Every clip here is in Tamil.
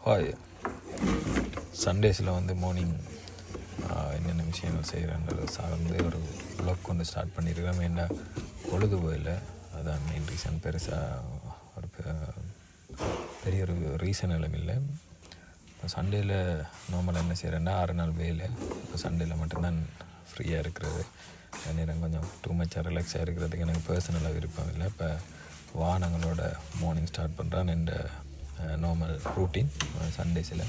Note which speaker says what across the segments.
Speaker 1: ஹாய். சண்டேஸில் வந்து மார்னிங் என்னென்ன விஷயங்கள் செய்கிறேன்றது சார்ந்து ஒரு வ்ளாக் கொண்டு ஸ்டார்ட் பண்ணியிருக்கிறேன். என்ன பொழுது போயில அதான் மெயின் ரீசன். பெருசாக ஒரு பெரிய ஒரு ரீசன் எல்லாம் இல்லை. இப்போ சண்டேயில் நார்மலாக என்ன செய்கிறேன்னா 6 நாள் வேலை. இப்போ சண்டேயில் மட்டும்தான் ஃப்ரீயாக இருக்கிறது. நேரம் கொஞ்சம் டூ மச்சாக ரிலாக்ஸாக இருக்கிறதுக்கு எனக்கு பர்சனலாக விருப்பம் இல்லை. இப்போ வாகனங்களோட மார்னிங் ஸ்டார்ட் பண்ணுறேன் என்ற நார்மல் ரூட்டீன் சண்டேஸில்.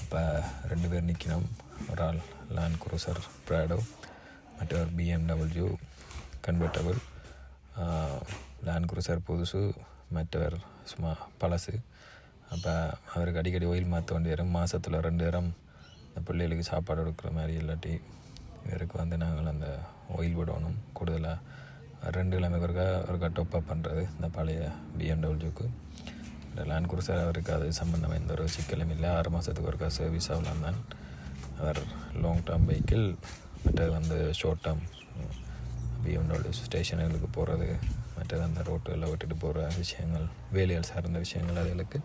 Speaker 1: இப்போ 2 பேர் நிற்கணும். ஒரு ஆள் லேண்ட் குரூசர் ப்ராடோ, மற்றவர் BMW கன்வெர்ட்டபிள். லேண்ட் குரூசர் புதுசு, மற்றவர் சும்மா பழசு. அப்போ அவருக்கு அடிக்கடி ஒயில் மாற்ற வேண்டி வரும். மாதத்தில் 2 தரம் இந்த பிள்ளைகளுக்கு சாப்பாடு கொடுக்குற மாதிரி. இல்லாட்டி இவருக்கு வந்து நாங்கள் அந்த ஒயில் விடணும். கூடுதலாக 2 கிழமைக்கு ஒருக்கா டொப்பப் பண்ணுறது இந்த பழைய BMWக்கு. லேண்ட் குரூசர் அவருக்கு அது சம்மந்தமாக எந்த ஒரு சிக்கலும் இல்லை. 6 மாதத்துக்கு ஒருக்கா சர்வீஸ் ஆகலாம் தான். அவர் லாங் டேர்ம் வெஹிக்கிள், மற்றது வந்து ஷார்ட் டேர்ம் BMW ஸ்டேஷனுகளுக்கு போகிறது, மற்றது அந்த ரோட்டுகளில் விட்டுட்டு போகிற விஷயங்கள், வேலைகள் சார்ந்த விஷயங்கள் அதுகளுக்கு.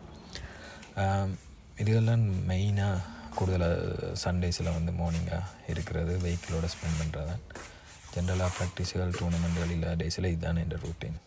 Speaker 1: இதுகெல்லாம் மெயினாக கூடுதலாக சண்டேஸில் வந்து மார்னிங்காக இருக்கிறது வெஹிக்கிளோட ஸ்பெண்ட் பண்ணுறது தான். ஜென்ரலாக ப்ராக்டிஸுகள், டூர்னமெண்ட்டுகள் இல்லை டேஸில் இதுதான் என்ற ரூட்டீன்.